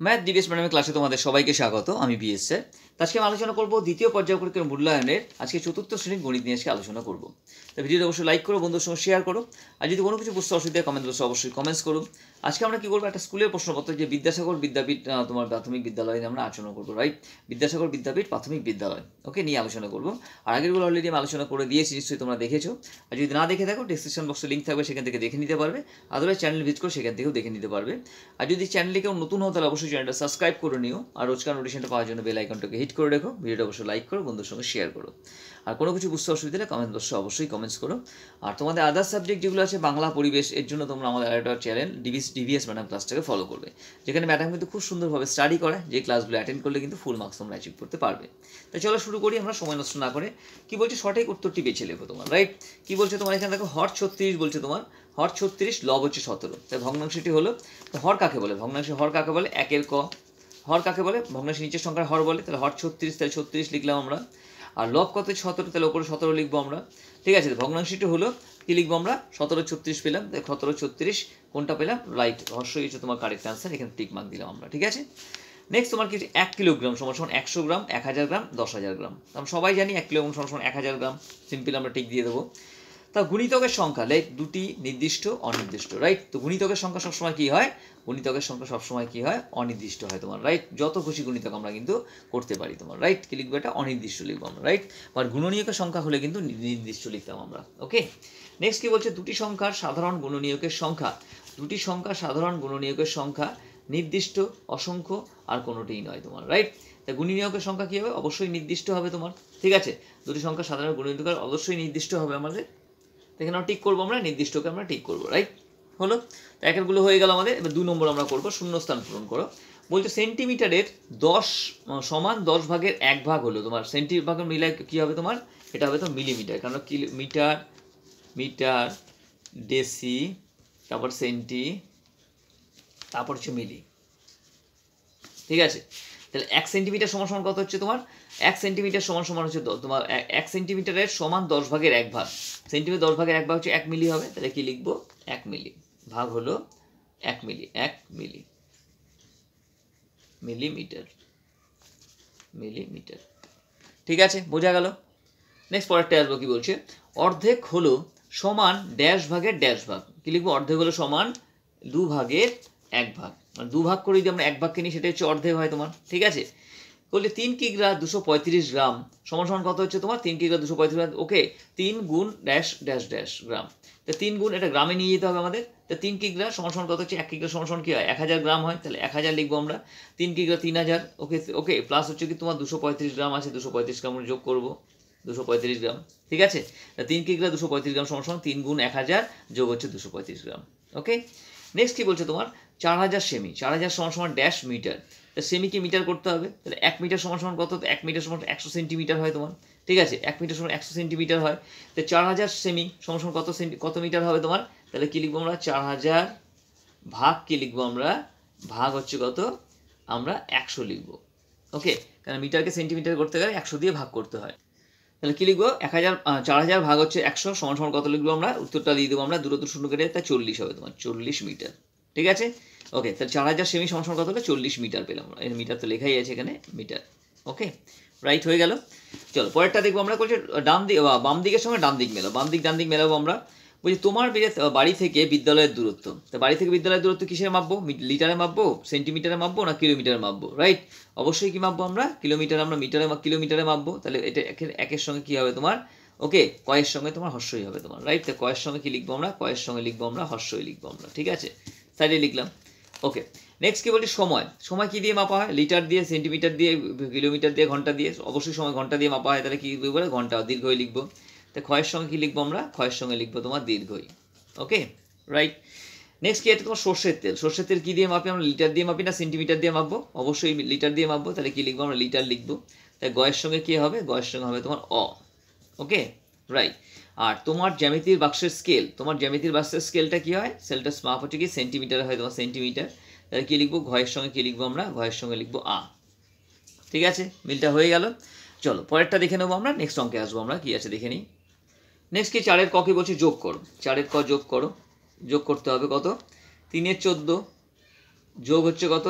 Math DBS ম্যাডামের ক্লাসে তোমাদের সবাইকে স্বাগত। আমি বিএস স্যার। আজকে আমি আলোচনা করব দ্বিতীয় পর্যায়ক্রমিক মূল্যায়নের আজকে চতুর্থ শ্রেণীর গণিত নিয়ে আজকে আলোচনা করব। তো ভিডিওটা অবশ্যই লাইক করো, বন্ধুদের সঙ্গে শেয়ার করো, আর যদি কোনো কিছু বুঝতে অসুবিধা কমেন্ট বক্সে অবশ্যই কমেন্টস করো। আজকে আমরা কী করবো, একটা স্কুলের প্রশ্নপত্র যে বিদ্যাসাগর বিদ্যাপীঠ তোমার প্রাথমিক বিদ্যালয় নিয়ে আমরা আলোচনা করবো, রাইট? বিদ্যাসাগর বিদ্যাপীঠ প্রাথমিক বিদ্যালয়, ওকে, নিয়ে আলোচনা করবো। আর আগেরগুলো অলরেডি আমি আলোচনা করে দিয়েছি, নিশ্চয়ই তোমরা দেখেছো। আর যদি না দেখে থাকো, ডিসক্রিপশন বক্সে লিঙ্ক থাকবে, সেখান থেকে দেখে নিতে পারবে। আদারওয়াইজ চ্যানেল ভিজিট করে সেখান থেকেও দেখে নিতে পারবে। আর যদি চ্যানেলে কেউ নতুন হও তাহলে অবশ্যই চ্যানেলটা সাবস্ক্রাইব করে নিও, আর রোজকার নোটিফিকেশনটা পাওয়ার জন্য বেল আইকনটাকে হিট করে রেখো। ভিডিওটা অবশ্যই লাইক করো, বন্ধুদের সঙ্গে শেয়ার করো। আর কোনো কিছু বুঝতে অসুবিধা হলে কমেন্ট বক্সে অবশ্যই কমেন্টস করো। আর তোমাদের আদার্স সাবজেক্ট যেগুলো আছে, বাংলা, পরিবেশ, এর জন্য তোমরা আমাদের আরেকটা চ্যানেল ডিভিএস ম্যাডাম ক্লাসটাকে ফলো করবে, যেখানে ম্যাডাম কিন্তু খুব সুন্দরভাবে স্টাডি করে, যে ক্লাসগুলো অ্যাটেন্ড করলে কিন্তু ফুল মার্কস তোমরা অ্যাচিভ করতে পারবে। তাই চলো শুরু করি আমরা, সময় নষ্ট না করে। কি বলছে, সঠিক উত্তরটি বেছে লেখো তোমার, রাইট? কি বলছে তোমার এখানে দেখো, হর 36 বলছে তোমার, হর 36, লব হচ্ছে 17। তাই ভগ্নাংশটি হলো, তো হর কাকে বলে, ভগ্নাংশে হর কাকে বলে, একের ক। হর কাকে বলে, ভগ্নাংশের নিচের সংখ্যার হর বলে, তাহলে হর 36, তাহলে 36 লিখলাম আমরা। আর লব কত, 17, তাহলে ওপরে 17 লিখবো আমরা। ঠিক আছে, ভগ্নাংশটি হলো কি লিখবো আমরা, 17 36 পেলাম, 17 36 কোনটা পেলাম, রাইট, হর্ষই হচ্ছে তোমার কারেক্ট আনসার, এখানে টিক মার্ক দিলাম আমরা। ঠিক আছে, নেক্সট তোমার কি, 1 কিলোগ্রাম সমান 100 গ্রাম, 1000 গ্রাম, 10,000 গ্রাম। আমরা সবাই জানি 1 কিলোগ্রাম সমান 1000 গ্রাম, সিম্পল আমরা টিক দিয়ে দেবো। তা গুণিতকের সংখ্যা, লাইক দুটি, নির্দিষ্ট, অনির্দিষ্ট, রাইট? তো গুণিতকের সংখ্যা সবসময় কি হয়, গুণিতকের সংখ্যা সবসময় কি হয়, অনির্দিষ্ট হয় তোমার, রাইট? যত খুশি গুণিতক আমরা কিন্তু করতে পারি তোমার, রাইট? কি লিখবো, এটা অনির্দিষ্ট লিখবো আমরা, রাইট? আর গুণনীয়কের সংখ্যা হলে কিন্তু নির্দিষ্ট লিখতাম আমরা, ওকে। নেক্সট কি বলছে, দুটি সংখ্যার সাধারণ গুণনীয়কের সংখ্যা, দুটি সংখ্যার সাধারণ গুণনীয়কের সংখ্যা নির্দিষ্ট, অসংখ্য, আর কোনোটিই নয় তোমার, রাইট? তা গুণনীয়কের সংখ্যা কী হবে, অবশ্যই নির্দিষ্ট হবে তোমার। ঠিক আছে, দুটি সংখ্যা সাধারণ গুণনীয়কের অবশ্যই নির্দিষ্ট হবে আমাদের। এখানে আমরা টিক করবো, আমরা নির্দিষ্টকে আমরা টিক করবো, রাইট? হলো, তো একেরগুলো হয়ে গেল আমাদের। এবার 2 নম্বর আমরা করবো, শূন্যস্থান পূরণ করো। বলছে সেন্টিমিটারের 10 সমান 10 ভাগের 1 ভাগ হলো তোমার, সেন্টিভাগের মিলায় কী হবে তোমার, এটা হবে তো মিলিমিটার, কারণ মিটার, মিটার, ডেসি, তারপর সেন্টি, তারপর হচ্ছে মিলি। ঠিক আছে, তাহলে 1 সেন্টিমিটার সমান সমান কত হচ্ছে তোমার, 1 সেন্টিমিটার সমান সমান হচ্ছে তোমার 1 সেন্টিমিটারের সমান 10 ভাগের 1 ভাগ। সেন্টিমিটার 10 ভাগের 1 ভাগ হচ্ছে 1 মিলি হবে, তাহলে কি লিখবো, 1 মিলি, ভাগ হলো 1 মিলি, 1 মিলি, মিলিমিটার, মিলিমিটার। ঠিক আছে, বোঝা গেল। নেক্সট পরেরটা আসবো, কি বলছে, অর্ধেক হলো সমান ড্যাশ ভাগের ড্যাশ ভাগ। কি লিখবো, অর্ধেক হলো সমান 2 ভাগের 1 ভাগ, মানে 2 ভাগ করে যদি আমরা 1 ভাগকে নিই, সেটা হচ্ছে অর্ধেক হয় তোমার। ঠিক আছে, বললে 3 কিগ্রা 235 গ্রাম সমান সমান কত হচ্ছে তোমার, 3 কিগ্রা 235 গ্রাম, ওকে। 3 গুণ ড্যাশ ড্যাশ ড্যাশ গ্রাম, তো 3 গুণ, এটা গ্রামে নিয়ে যেতে হবে আমাদের। তো 3 কিগ্রা সমান সমান কত হচ্ছে, 1 কিগ্রা সমান সমান কি হয়, 1000 গ্রাম হয়, তাহলে 1000 লিখবো আমরা। 3 কিগ্রা 3000, ওকে ওকে, প্লাস হচ্ছে কি তোমার 235 গ্রাম আছে, 235 গ্রাম যোগ করবো, 235 গ্রাম। ঠিক আছে, 3 কিগ্রা 235 গ্রাম সমান সমান 3 গুণ 1000 যোগ হচ্ছে 235 গ্রাম, ওকে। নেক্সট কি বলছে তোমার, 4000 সেমি, 4000 সমান সমান ড্যাশ মিটার। সেমিকে মিটার করতে হবে, তাহলে 1 মিটার সমান সমান কত, 1 মিটার সমান 100 সেন্টিমিটার হয় তোমার। ঠিক আছে, 1 মিটার সমান 100 সেন্টিমিটার হয়, তো 4000 সেমি সমান সমান কত মিটার হবে তোমার, তাহলে কি লিখবো আমরা, 4000 ভাগ কি লিখবো আমরা, ভাগ হচ্ছে কত, আমরা 100 লিখবো, ওকে, কারণ মিটারকে সেন্টিমিটার করতে গেলে 100 দিয়ে ভাগ করতে হয়। তাহলে কি লিখবো, 4000 ভাগ হচ্ছে 100 সমান সমান কত লিখবো আমরা, উত্তরটা দিয়ে দেবো আমরা, দূরত্ব শূন্য কেটে, তা 40 হবে তোমার, 40 মিটার। ঠিক আছে, ওকে, তাহলে 4000 সেমি সমান সমান কত হলো, 40 মিটার পেলাম। এর মিটার তো লেখাই আছে এখানে, মিটার, ওকে, রাইট, হয়ে গেল। চলো পরেরটা দেখবো আমরা, বলছে ডান দিক, বাম দিকের সঙ্গে ডান দিক মেলাবো, বাম দিক ডান দিক মেলাবো আমরা। বলছি তোমার বাড়ি থেকে বিদ্যালয়ের দূরত্ব, তো বাড়ি থেকে বিদ্যালয়ের দূরত্ব কিসের মাপবো, লিটারে মাপবো, সেন্টিমিটারে মাপবো, না কিলোমিটারে মাপবো, রাইট? অবশ্যই কি মাপবো আমরা, কিলোমিটার, আমরা কিলোমিটারে মাপবো। তাহলে এটা একের সঙ্গে কি হবে তোমার, ওকে, কয়ের সঙ্গে তোমার হর্ষই হবে তোমার, রাইট? তো কয়ের সঙ্গে কি লিখবো আমরা, কয়ের সঙ্গে লিখবো আমরা হর্ষই লিখবো আমরা। ঠিক আছে, সাইডে লিখলাম, ওকে। নেক্সট কি বলছি, সময়, সময় কি দিয়ে মাপা হয়, লিটার দিয়ে, সেন্টিমিটার দিয়ে, কিলোমিটার দিয়ে, ঘন্টা দিয়ে, অবশ্যই সময় ঘন্টা দিয়ে মাপা হয়, তাহলে কি বলে, ঘন্টা, দীর্ঘই লিখবো। তো ক্ষয়ের সঙ্গে কি লিখবো আমরা, ক্ষয়ের সঙ্গে লিখবো তোমার দীর্ঘই, ওকে, রাইট। নেক্সট কি, এটা তোমার সর্ষের তেল, সর্ষের তেল কি দিয়ে মাপি আমরা, লিটার দিয়ে মাপি না সেন্টিমিটার দিয়ে মাপবো, অবশ্যই লিটার দিয়ে মাপবো, তাহলে কি লিখবো আমরা, লিটার লিখবো। তাই গয়ের সঙ্গে কি হবে, গয়ের সঙ্গে হবে তোমার অ, ওকে, রাইট। আর তোমার জ্যামিতির বাক্সের স্কেল, তোমার জ্যামিতির বাক্সের স্কেলটা কি হয়, সেলটা মাপ হচ্ছে কি সেন্টিমিটার হয় তোমার, সেন্টিমিটার। তাহলে কি লিখবো, ঘয়ের সঙ্গে কি লিখবো আমরা, ঘয়ের সঙ্গে লিখবো আ। ঠিক আছে, মিলটা হয়ে গেল। চলো পরেরটা দেখে নেবো আমরা, নেক্সট অঙ্কে আসবো আমরা, কি আছে দেখে নিই। নেক্সট কি, 4 এর ক কি বলছি, যোগ করো, 4 এর ক যোগ করো, যোগ করতে হবে কত, 3 এর 14 যোগ হচ্ছে কত,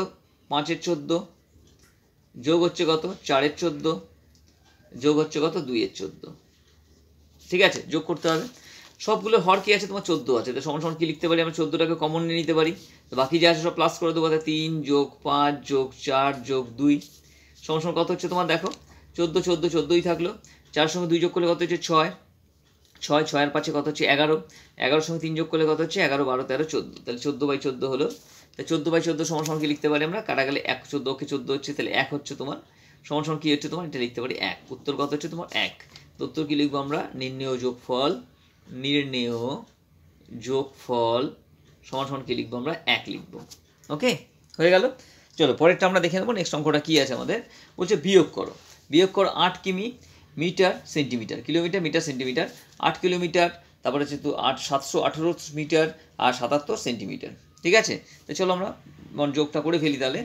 5-এর 14 যোগ হচ্ছে কত 4-এর 14 যোগ হচ্ছে কত 2-এর 14। ঠিক আছে, যোগ করতে হবে। সবগুলো হর কি আছে তোমার 14 আছে, তো সমান সমান কি লিখতে পারি আমরা 14টাকে কমন নিয়ে নিতে পারি, তো বাকি যা আছে সব প্লাস করে দেবো। 3 যোগ 5 যোগ 4 যোগ 2 সমান সমান কত হচ্ছে তোমার দেখো 14 14 14ই থাকলো। 4 সঙ্গে 2 যোগ করলে কত হচ্ছে 6 6 6 আর 5 কত হচ্ছে 11 11 সঙ্গে 3 যোগ করলে কত হচ্ছে 11 12 13 14, তাহলে 14/14 হলো। তাহলে 14/14 সমান সমান কি লিখতে পারি আমরা, কাটা গেলে 1 14 কে 14 হচ্ছে, তাহলে 1 হচ্ছে তোমার সমান সমান কি হচ্ছে তোমার, এটা লিখতে পারি 1। উত্তর কত হচ্ছে তোমার 1। উত্তর কি লিখবো আমরা, নির্ণেয় যোগফল সমান সমান কি লিখবো আমরা 1 লিখবো। ওকে, হয়ে গেল। চলো পরেরটা আমরা দেখে নেবো। নেক্সট অঙ্কটা কি আছে আমাদের, বলছে বিয়োগ করো 8 কিমি metre centimetre, kilometre metre centimetre, 8 kilometre, তারপরে হচ্ছে তো 718 মিটার আর 77 সেন্টিমিটার। ঠিক আছে, তো চলো আমরা যোগটা করে ফেলি, তাহলে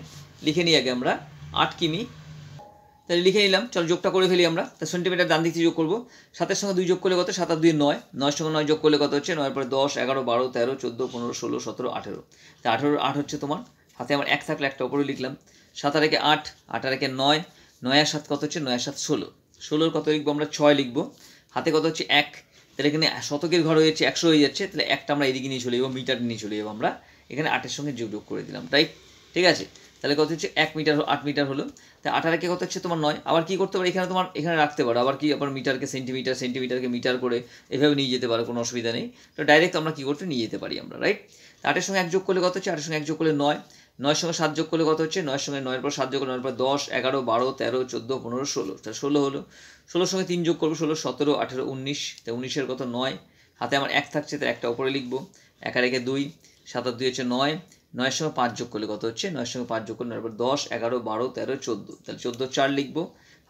লিখে নিই আগে আমরা 8 কিমি, তাহলে লিখে নিলাম। চলো যোগটা করে ফেলি আমরা। তা সেন্টিমিটার ডান দিক থেকে যোগ করবো, 7-এর সঙ্গে 2 যোগ করলে কত 7 আর 2 9, 9-এর সঙ্গে 9 যোগ করলে কত হচ্ছে 9-এর পরে 10 11 12 13 14 15 16 17 18, তা 18 8 হচ্ছে তোমার, হাতে আমার 1 থাকলে একটা উপরে লিখলাম। 7 আর 1 8, 8 আর 1 9, 9 আর 7 কত হচ্ছে 9 আর 7 16, 16-এর কত লিখবো আমরা 6 লিখবো, হাতে কত হচ্ছে 1, তাহলে এখানে শতকের ঘর হয়ে যাচ্ছে 100 হয়ে যাচ্ছে, তাহলে একটা আমরা এদিকে নিয়ে চলে যাবো, মিটার নিয়ে চলে যাবো আমরা, এখানে 8-এর সঙ্গে যোগ করে দিলাম, তাই ঠিক আছে। তাহলে কত হচ্ছে 1 মিটার 8 মিটার হলো। তাই 8 আর 1 কত হচ্ছে তোমার 9, আবার কি করতে পারো এখানে তোমার এখানে রাখতে পারো, আবার কি আবার মিটারকে সেন্টিমিটার সেন্টিমিটারকে মিটার করে এভাবে নিয়ে যেতে পারো, কোনো অসুবিধা নেই। তো ডাইরেক্ট আমরা কি করতে নিয়ে যেতে পারি আমরা, রাইট। 8-এর সঙ্গে 1 যোগ করলে কত হচ্ছে, 8-এর সঙ্গে 1 যোগ করলে 9, 9-এর সঙ্গে 7 যোগ করলে কত হচ্ছে 9-এর সঙ্গে 9-এর পর 7 যোগ করলে 9-এর পর 10 11 12 13 14 15 16, তাহলে 16 হলো। 16-এর সঙ্গে 3 যোগ করবো 16 17 18 19, তাই 19-এর কত 9, হাতে আমার 1 থাকছে, তাই একটা উপরে লিখবো, 1 আর 1 2, 7 আর 2 হচ্ছে 9, 9-এর সঙ্গে 5 যোগ করলে কত হচ্ছে 9-এর সঙ্গে 5 যোগ করলে 9-এর পর 10 11 12 13 14, তাহলে 14 4 লিখবো,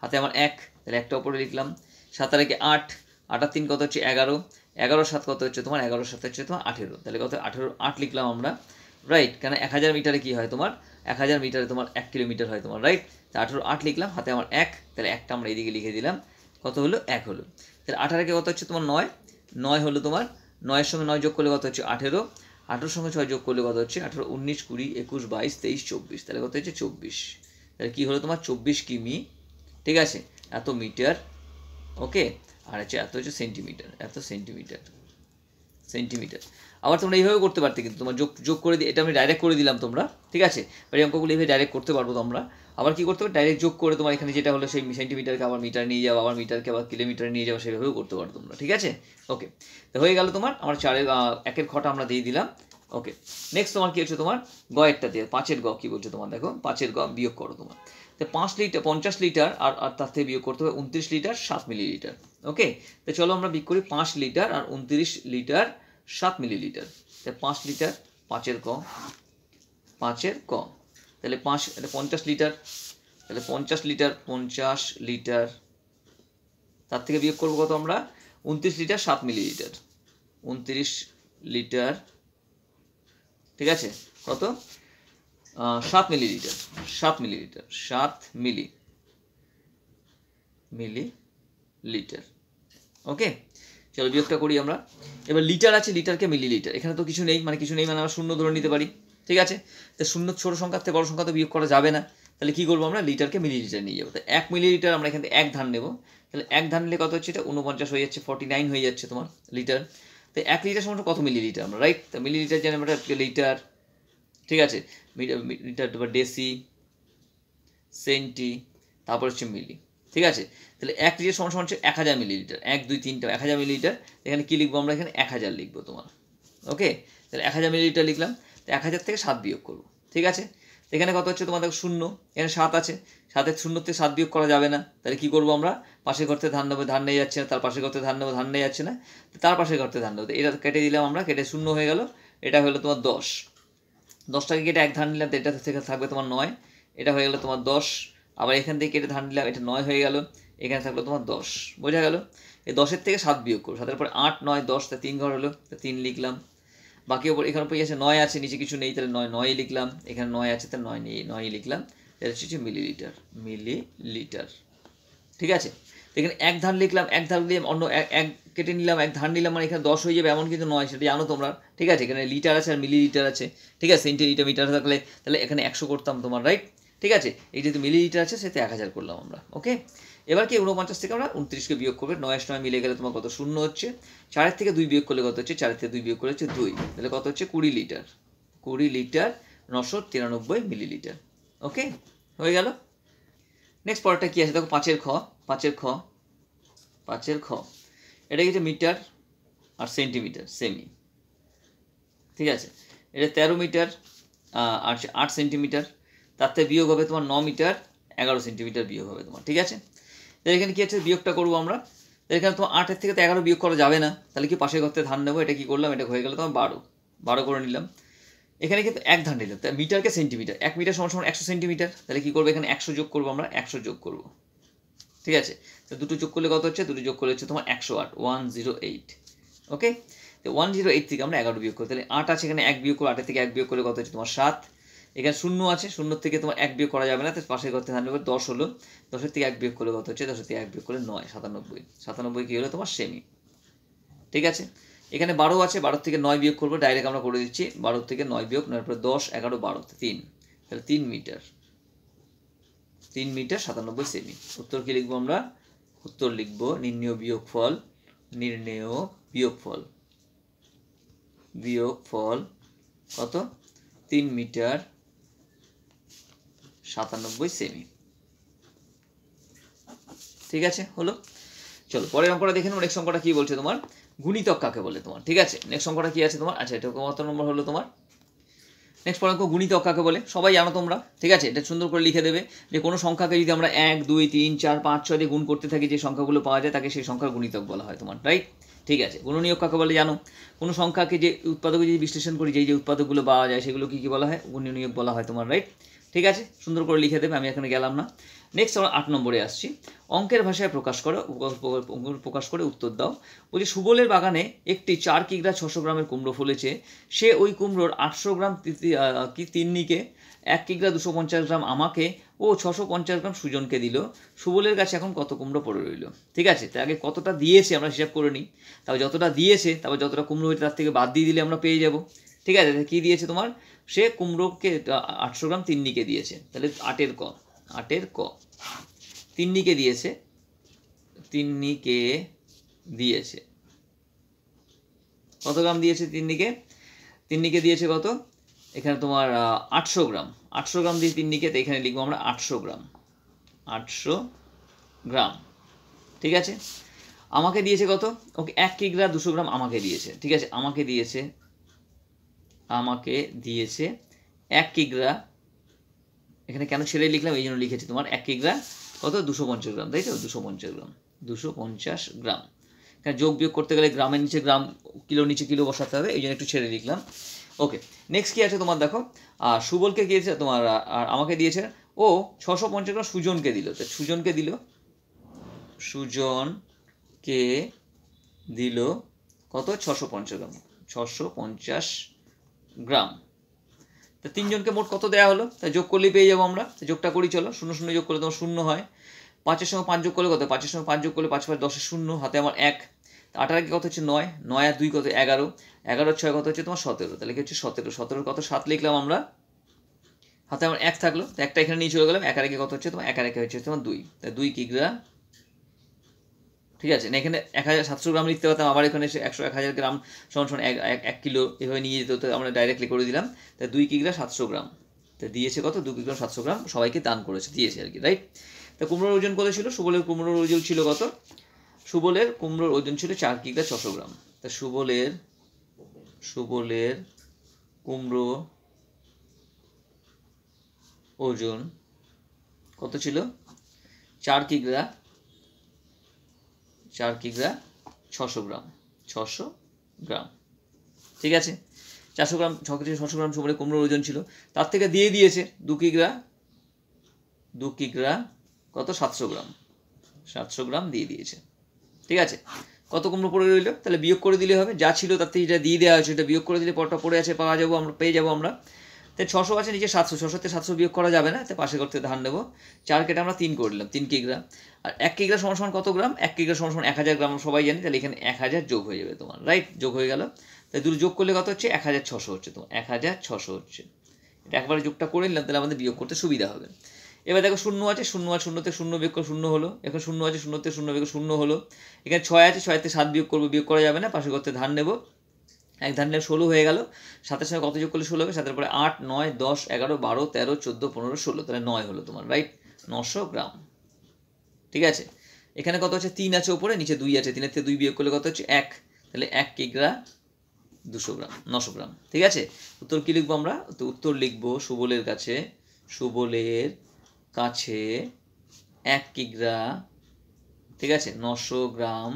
হাতে আমার 1, তাহলে একটা উপরে লিখলাম। 7 আর 1 8, 8 আর 3 কত হচ্ছে 11, 11 7 কত হচ্ছে তোমার 11 7 হচ্ছে তোমার 18, তাহলে কত 18 8 লিখলাম আমরা, রাইট। কেন 1000 মিটারে কি হয় তোমার, 1000 মিটারে তোমার 1 কিলোমিটার হয় তোমার, রাইট। তা 18 8 লিখলাম, হাতে আমার 1, তাহলে একটা আমরা এইদিকে লিখে দিলাম, কত হলো 1 হলো। তাহলে 18 কে কত হচ্ছে তোমার 9, 9 হলো তোমার, 9-এর সঙ্গে 9 যোগ করলে কত হচ্ছে 18, 18-এর সঙ্গে 6 যোগ করলে কত হচ্ছে 18 19 20 21 22 23 24, তাহলে কত হচ্ছে 24, তাহলে কি হলো তোমার 24 কিমি, ঠিক আছে, এত মিটার। ওকে, আর হচ্ছে এত হচ্ছে সেন্টিমিটার, এত সেন্টিমিটার সেন্টিমিটার। আবার তোমরা এইভাবে করতে পারতে, কিন্তু তোমার যোগ করে দিয়ে এটা আমি ডাইরেক্ট করে দিলাম তোমরা, ঠিক আছে। এই অঙ্কগুলো এইভাবে ডাইরেক্ট করতে পারবো তোমরা। আবার কি করতে পারো, ডাইরেক্ট যোগ করে তোমার এখানে যেটা হলো সেই সেন্টিমিটারকে আবার মিটার নিয়ে যাও, আবার মিটারকে আবার কিলোমিটার নিয়ে যাও, সেভাবেও করতে পারো তোমরা, ঠিক আছে। ওকে, তো হয়ে গেল তোমার আমার 1-এর ঘটা আমরা দিয়ে দিলাম। ওকে, নেক্সট তোমার কি হচ্ছে তোমার গয়েরটা দিয়ে 5-এর গ কি বলছে তোমার, দেখো 5-এর গ বিয়োগ করো তোমার। তো 5 লিটার 50 লিটার আর তার থেকে বিয়োগ করতে হবে 29 লিটার 7 মিলিলিটার। ওকে, তো চলো আমরা বিয়োগ করি 5 লিটার আর 29 লিটার 7 মিলিলিটার। তাহলে 5 লিটার 5-এর ক, 5-এর ক, তাহলে 5 এটা 50 লিটার, তাহলে 50 লিটার 50 লিটার, তার থেকে বিয়োগ করবো কত আমরা 29 লিটার 7 মিলিলিটার, 29 লিটার, ঠিক আছে, কত 7 মিলিলিটার, 7 মিলিলিটার 7 মিলিলিটার। ওকে, চলো বিয়োগটা করি আমরা। এবার লিটার আছে, লিটারকে মিলিলিটার, এখানে তো কিছু নেই, মানে কিছু নেই মানে আমরা শূন্য ধরে নিতে পারি, ঠিক আছে। তো শূন্য ছোট সংখ্যার থেকে বড় সংখ্যা তো বিয়োগ করা যাবে না, তাহলে কি করবো আমরা লিটারকে মিলিলিটার নিয়ে যাবো। তো 1 মিলিলিটার আমরা এখান থেকে 1 ধান নেবো, তাহলে 1 ধান নিলে কত হচ্ছে এটা 49 হয়ে যাচ্ছে, 49 হয়ে যাচ্ছে তোমার লিটার। তো 1 লিটার সমান কত মিলিলিটার আমরা, রাইট। তো মিলিলিটার জানি আমরা লিটার, ঠিক আছে, লিটার তারপর ডেসি সেন্টি তারপর হচ্ছে মিলি, ঠিক আছে। তাহলে 1 লিটার সমান সমান হচ্ছে 1000 মিলিলিটার, 1 2 3টা 1000 মিলিলিটার, এখানে কি লিখবো আমরা এখানে 1000 লিখবো তোমার। ওকে, তাহলে 1000 মিলিলিটার লিখলাম, তো 1000 থেকে 7 বিয়োগ করবো, ঠিক আছে। এখানে কত হচ্ছে তোমাদের 0, এখানে 7 আছে, 7-এর 0 থেকে 7 বিয়োগ করা যাবে না, তাহলে কি করবো আমরা পাশের ঘর থেকে ধান নেবো, ধান নিয়ে যাচ্ছে না, তার পাশের ঘর থেকে ধান নেবো, ধান নিয়ে যাচ্ছে না, তার পাশের ঘর থেকে ধান নেবো, এটা কেটে দিলাম আমরা, কেটে 0 হয়ে গেল, এটা হলো তোমার 10, 10টাকে কেটে 1 ধান নিলাম, তো এটা থেকে থাকবে তোমার 9, এটা হয়ে গেল তোমার 10, আবার এখান থেকে কেটে ধান নিলাম, এটা 9 হয়ে গেল, এখানে থাকলো তোমার 10, বোঝা গেল। এই 10-এর থেকে 7 বিয়োগ করো, 7-এর পরে 8 9 10, তা 3 ঘর হলো, তা 3 লিখলাম, বাকি ওপর এখানে পেয়ে আছে 9 আছে, নিচে কিছু নেই, তাহলে 9 লিখলাম, এখানে 9 আছে তাহলে 9 লিখলাম, এটা হচ্ছে মিলিলিটার, মিলিলিটার। ঠিক আছে, এখানে এক ধান লিখলাম, এক ধান দিয়ে অন্য এক কেটে নিলাম, এক ধান নিলাম, মানে এখানে 10 হয়ে যাবে এমন কিন্তু নয়, সেটা জানো তোমরা। ঠিক আছে, এখানে লিটার আছে আর মিলিলিটার আছে। ঠিক আছে, সেন্টিলিটার মিটার থাকলে তাহলে এখানে 100 করতাম তোমার, রাইট। ঠিক আছে, এই যেহেতু মিলিলিটার আছে সেতে 1000 করলাম আমরা। ওকে, এবার কি 49 থেকে আমরা 29কে বিয়োগ করবে, 9 মিলে গেলে তোমার কত, 0 হচ্ছে। 4 থেকে 2 বিয়োগ করলে কত হচ্ছে, 4 থেকে 2 বিয়োগ করলে হচ্ছে 2, তাহলে কত হচ্ছে 20 লিটার, 20 লিটার 993 মিলিলিটার। ওকে, হয়ে গেল। নেক্সট পরেরটা কি আছে দেখো, 5 খ, এটা কি মিটার আর সেন্টিমিটার সেমি। ঠিক আছে, এটা 13 মিটার আর 8 সেন্টিমিটার, তার থেকে বিয়োগ হবে তোমার 9 মিটার 11 সেন্টিমিটার বিয়োগ হবে তোমার। ঠিক আছে, তাহলে এখানে কি আছে, বিয়োগটা করবো আমরা। এখানে তোমার 8 থেকে তো 11 বিয়োগ করা যাবে না, তাহলে কি পাশের ঘর থেকে ধান নেবো, এটা কি করলাম, এটা হয়ে গেল তোমার 12 করে নিলাম। এখানে কিন্তু এক ধান নিলাম, তাই মিটারকে সেন্টিমিটার, 1 মিটার সমান 100 সেন্টিমিটার, তাহলে কি করবো, এখানে 100 যোগ করবো আমরা, 100 যোগ করবো। ঠিক আছে, তো দুটো যোগ করলে কত হচ্ছে, দুটো যোগ করলে হচ্ছে তোমার 108, 108। ওকে, তো 108 থেকে আমরা 11 বিয়োগ করি, তাহলে 8 আছে এখানে, 1 বিয়োগ করে 8 থেকে 1 বিয়োগ করলে কত হচ্ছে তোমার 7। এখানে 0 আছে, 0 থেকে তোমার 1 বিয়োগ করা যাবে না, তো পাশের করতে ধান নেবে 10 হলো, 10 থেকে 1 বিয়োগ করলে কত হচ্ছে, 10 থেকে 1 বিয়োগ করলে 9, 97 কি হলো তোমার সেমি। ঠিক আছে, এখানে 12 আছে, 12 থেকে 9 বিয়োগ করবো, ডাইরেক্ট আমরা করে দিচ্ছি, 12 থেকে 9 বিয়োগ, 9 পরে 10, 11, 12, 3, তাহলে 3 মিটার 97 সেমি। উত্তর কি লিখবো আমরা, উত্তর লিখবো নির্ণেয় বিয়োগফল কত, 3 মিটার 97 সেমি। ঠিক আছে, হলো। চলো পরের অঙ্কটা দেখে নেবো। নেক্সট অঙ্কটা কি বলছে তোমার, গুণিতক কাকে বলে তোমার। ঠিক আছে, নেক্সট অঙ্কটা কি আছে তোমার, আচ্ছা এটা কত নম্বর হলো তোমার, নেক্সট পরের অঙ্ক গুণিতক কাকে বলে, সবাই জানো তোমরা। ঠিক আছে, এটা সুন্দর করে লিখে দেবে যে কোনো সংখ্যাকে যদি আমরা 1, 2, 3, 4, 5, 6 দিয়ে গুণ করতে থাকি, যে সংখ্যাগুলো পাওয়া যায় তাকে সেই সংখ্যার গুণিতক বলা হয় তোমার, রাইট। ঠিক আছে, গুণনীয়ক কাকে বলে জানো, কোনো সংখ্যাকে যে উৎপাদকে যদি বিশ্লেষণ করি, যে উৎপাদকগুলো পাওয়া যায় সেগুলো কি বলা হয়, গুণনীয়ক বলা হয় তোমার, রাইট। ঠিক আছে, সুন্দর করে লিখে দেবে, আমি এখানে গেলাম না। নেক্সট আমরা 8 নম্বরে আসছি, অঙ্কের ভাষায় প্রকাশ করে উত্তর দাও। বলছি সুবলের বাগানে একটি 4 কিগ্রা 600 গ্রামের কুমড়ো ফলেছে, সে ওই কুমড়োর 800 গ্রাম তিন্নিকে, 1 কিগ্রা 250 গ্রাম আমাকে ও 650 গ্রাম সুজনকে দিল। সুবলের কাছে এখন কত কুমড়ো পড়ে রইল। ঠিক আছে, তার আগে কতটা দিয়েছে আমরা হিসাব করে নিই, তারপর যতটা দিয়েছে, তারপর যতটা কুমড়ো হয়েছে তার থেকে বাদ দিয়ে দিলে আমরা পেয়ে যাব। ঠিক আছে, কী দিয়েছে তোমার, সে কুমড়োকে 800 গ্রাম তিন্নিকে দিয়েছে, তাহলে 8 ক তিন্নিকে দিয়েছে কত গ্রাম দিয়েছে, তিন্নিকে দিয়েছে কত, এখানে তোমার 800 গ্রাম দিয়ে তিন্নিকে, তো এখানে লিখবো আমরা 800 গ্রাম। ঠিক আছে, আমাকে দিয়েছে কত, ওকে 1 কিগ্রা 200 গ্রাম আমাকে দিয়েছে। ঠিক আছে, আমাকে দিয়েছে 1 কিগ্রা, এখানে কেন ছেড়ে লিখলাম, এই জন্য লিখেছি তোমার 1 কিগ্রা কত 250 গ্রাম, তাই তো 250 গ্রাম। এখানে যোগ বিয়োগ করতে গেলে গ্রামের নিচে গ্রাম, কিলোর নিচে কিলো বসাতে হবে, এই জন্য একটু ছেড়ে লিখলাম। ওকে, নেক্সট কি আছে তোমার দেখো, সুবলকে দিয়েছে তোমার, আর আমাকে দিয়েছে ও 650 গ্রাম সুজনকে দিল, তো সুজনকে দিল কত 650 গ্রাম। তো তিনজনকে মোট কত দেওয়া হলো, তা যোগ করলেই পেয়ে যাবো আমরা, তো যোগটা করি চলো, 0 যোগ করলে তোমার 0 হয়, 5-এর সঙ্গে 5 যোগ করলে কত, 5-এর সঙ্গে 5 যোগ করলে 5 5 10 0, হাতে আমার 1, 8 আগে কত হচ্ছে 9, 9 আর 2 কত 11, 11 6 কত হচ্ছে তোমার 17, তাহলে কি হচ্ছে 17 কত 7 লিখলাম আমরা, হাতে আমার 1 থাকলো, তো একটা এখানে নিয়ে চলে গেলাম, 1 আর 1 কত হচ্ছে তোমার 1 আর 1 হচ্ছে তোমার 2, তাই 2 কিগ্রা। ঠিক আছে, না এখানে 1700 গ্রাম লিখতে পারতাম, আবার এখানে 1000 গ্রাম সমান 1 কিলো এভাবে নিয়ে যেতে হতো, আমরা ডাইরেক্টলি করে দিলাম, তাই 2 কিগ্রা 700 গ্রাম, তো দিয়েছে কত 2 কিগ্রা 700 গ্রাম, সবাইকে দান করেছে, দিয়েছে আর কি, রাইট। তা কুমড়োর ওজন কত ছিল, সুবলের কুমড়োর ওজন ছিল কত, সুবলের কুমড়োর ওজন ছিল 4 কিগ্রা 600 গ্রাম। তা সুবলের কুমড়ো ওজন কত ছিল, 4 কিগ্রা 600 গ্রাম। ঠিক আছে, 600 গ্রাম সুবলের কুমড়োর ওজন ছিল, তার থেকে দিয়ে দিয়েছে 2 কিগ্রা কত 700 গ্রাম দিয়ে দিয়েছে। ঠিক আছে, কত কুমড়ো পড়ে রইল, তাহলে বিয়োগ করে দিলে হবে, যা ছিল তার থেকে যেটা দিয়ে দেওয়া হয়েছে এটা বিয়োগ করে দিলে পরটা পড়ে আছে পেয়ে যাবো আমরা তাই 600 আছে, নিচে 700, 600 থেকে 700 বিয়োগ করা যাবে না, তাই পাশে করতে ধান নেব। 4 কেটে আমরা 3 করে নিলাম, 3 কিগ্রা। আর 1 কিগ্রা সমান সমান কত গ্রাম? 1 কিগ্রা সমান সমান 1000 গ্রাম, সবাই জানি। তাহলে এখানে 1000 যোগ হয়ে যাবে তোমার, রাইট? যোগ হয়ে গেল। তাই দুটো যোগ করলে কত হচ্ছে? 1600 হচ্ছে তোমার, 1600 হচ্ছে। এটা একবারে যোগটা করে নিলাম, তাহলে আমাদের বিয়োগ করতে সুবিধা হবে। এবার দেখো 0 আছে, 0 আর 0 থেকে 0 বিয়োগ করে 0 হলো। এখন 0 আছে, 0 থেকে 0 বিয়োগ 0 হলো। এখানে 6 আছে, 6 থেকে 7 বিয়োগ করবো, বিয়োগ করা যাবে না, পাশে করতে ধান নেব। এক ধান নিলে 16 হয়ে গেল। 7-এর সঙ্গে কত যোগ করলে 16 হবে? 7-এর পরে 8, 9, 10, 11, 12, 13, 14, 15, 16, তাহলে 9 হলো তোমার, রাইট? 900 গ্রাম। ঠিক আছে, এখানে কত হচ্ছে? 3 আছে উপরে, নিচে 2 আছে। 3-এর থেকে 2 বিয়োগ করলে কত হচ্ছে? 1, তাহলে 1 কিগ্রা 200 গ্রাম, 900 গ্রাম। ঠিক আছে, উত্তর কী লিখবো আমরা? তো উত্তর লিখবো সুবলের কাছে 1 কিগ্রা, ঠিক আছে, 900 গ্রাম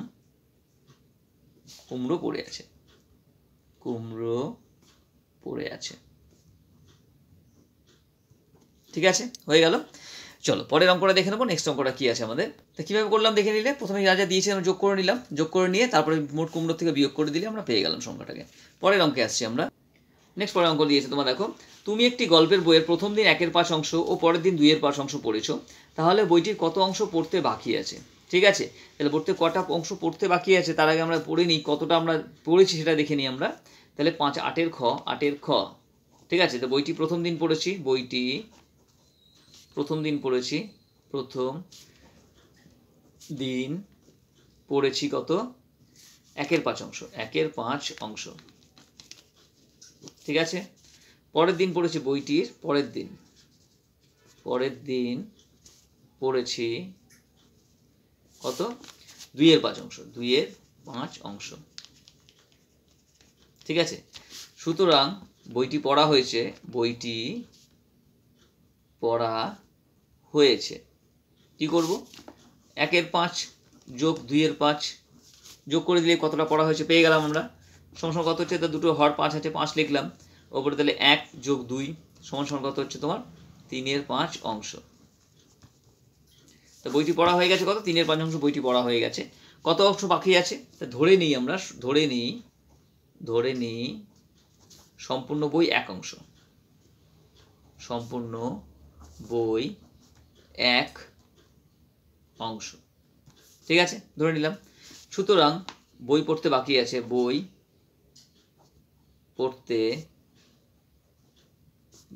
কুমড়ো পড়ে আছে, কুমড়ো পড়ে আছে। ঠিক আছে, হয়ে গেল। চলো পরের অঙ্কটা দেখে নেবো। নেক্সট অঙ্কটা কি আছে আমাদের? তো কীভাবে করলাম দেখে নিলে। প্রথমে যা যা দিয়েছে আমরা যোগ করে নিলাম, যোগ করে নিয়ে তারপরে মোট কুমড়ো থেকে বিয়োগ করে দিলে আমরা পেয়ে গেলাম সংখ্যাটাকে। পরের অঙ্কে আসছি আমরা। নেক্সট পরের অঙ্ক দিয়েছে তোমার, দেখো, তুমি একটি গল্পের বইয়ের প্রথম দিন 1/5 অংশ ও পরের দিন 2/5 অংশ পড়েছো, তাহলে বইটির কত অংশ পড়তে বাকি আছে? ঠিক আছে, তাহলে পড়তে কটা অংশ পড়তে বাকি আছে তার আগে আমরা পড়ে নিই, কতটা আমরা পড়েছি সেটা দেখে নিই আমরা। তাহলে 5, 8-এর খ। ঠিক আছে, তো বইটি প্রথম দিন পড়েছি, বইটি প্রথম দিন পড়েছি, প্রথম দিন পড়েছি কত? 1/5 অংশ, 1/5 অংশ। ঠিক আছে, পরের দিন পড়েছি বইটির পরের দিন পড়েছি কত? 2/5 অংশ, 2/5 অংশ। ঠিক আছে, সুতরাং বইটি পড়া হয়েছে, বইটি পড়া হয়েছে। কি করব? 1/5 যোগ 2/5 যোগ করে দিলে কতটা পড়া হয়েছে পেয়ে গেলাম আমরা। সমান কত হচ্ছে? তো দুটো হর 5 আছে, 5 লিখলাম ওপরে, তাহলে 1 যোগ 2 সমান কত হচ্ছে তোমার? 3/5 অংশ। তো বইটি পড়া হয়ে গেছে কত? 3/5 অংশ বইটি পড়া হয়ে গেছে। কত অংশ বাকি আছে? তা ধরে নিই আমরা, ধরে নিই সম্পূর্ণ বই 1 অংশ, সম্পূর্ণ বই 1 অংশ। ঠিক আছে, ধরে নিলাম। সুতরাং বই পড়তে বাকি আছে, বই পড়তে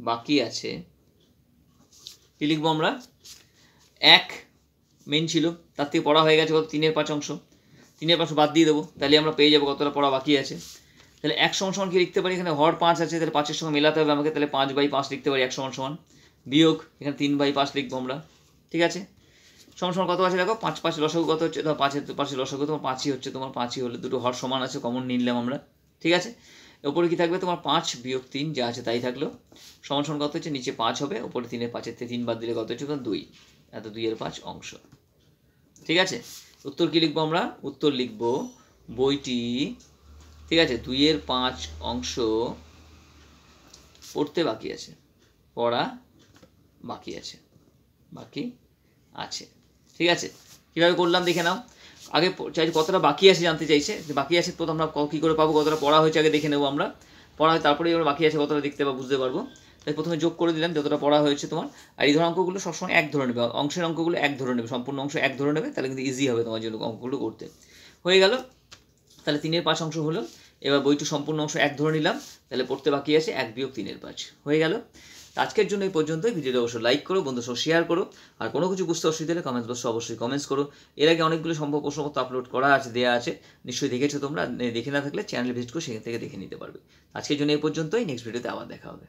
বাকি আছে। কি লিখবো আমরা? 1 মেন ছিল, তার থেকে পড়া হয়ে গেছে কত? 3/5 অংশ। 3/5 বাদ দিয়ে দেবো, তাহলে আমরা পেয়ে যাবো কতটা পড়া বাকি আছে। তাহলে 1 সমান কি লিখতে পারি? এখানে হর 5 আছে, তাহলে 5-এর সঙ্গে মেলাতে হবে আমাকে, তাহলে 5/5 লিখতে পারি। 1 সমান বিয়োগ এখানে 3/5 লিখবো আমরা। ঠিক আছে, সমান কত আছে দেখো? 5 লসাগু কত হচ্ছে? ধর 5-এর পাশে লসাগু তোমার 5ই হচ্ছে, তোমার 5ই হলে দুটো হর সমান আছে, কমন নিলাম আমরা। ঠিক আছে, ওপরে কি থাকবে তোমার? 5 বিয়োগ 3 যা আছে তাই থাকলো, সমান কত হচ্ছে? নিচে 5 হবে, ওপরে 3/5 থেকে 3 বাদ দিলে কত হচ্ছে? 2, এত 2/5 অংশ। ঠিক আছে, উত্তর কি লিখবো আমরা? উত্তর লিখবো বইটি, ঠিক আছে, 2/5 অংশ পড়তে বাকি আছে, পড়া বাকি আছে, বাকি আছে। ঠিক আছে, কীভাবে করলাম দেখে নাও। আগে চাইছে কতটা বাকি আছে জানতে চাইছে, যে বাকি আছে তো আমরা কী করে পাবো? কতটা পড়া হয়েছে আগে দেখে নেবো আমরা, পড়া হয় তারপরেই আমরা বাকি আছে কতটা দেখতে বা বুঝতে পারবো। তাই প্রথমে যোগ করে দিলাম যতটা পড়া হয়েছে তোমার। আর এই ধরনের অঙ্কগুলো সবসময় 1 ধরে নেবে, অংশের অঙ্কগুলো 1 ধরে নেবে, সম্পূর্ণ অংশ 1 ধরে নেবে, তাহলে কিন্তু ইজি হবে তোমার জন্য অঙ্কগুলো করতে। হয়ে গেল, তাহলে 3/5 অংশ হলো। এবার বইটি সম্পূর্ণ অংশ 1 ধরে নিলাম, তাহলে পড়তে বাকি আছে 1 বিয়োগ 3/5 হয়ে গেল। আজকের জন্য এই পর্যন্তই। ভিডিওটা অবশ্যই লাইক করো, বন্ধুর সঙ্গে শেয়ার করো, আর কোনো কিছু বুঝতে অসুবিধা হলে কমেন্ট বক্সে অবশ্যই কমেন্টস করো। এর আগে অনেকগুলো সম্ভব প্রশ্নপত্র আপলোড করা আছে, দেওয়া আছে, নিশ্চয়ই দেখেছো তোমরা। দেখে না থাকলে চ্যানেল ভিজিট করে সেখান থেকে দেখে নিতে পারবে। আজকের জন্য এই পর্যন্তই, নেক্সট ভিডিওতে আবার দেখা হবে।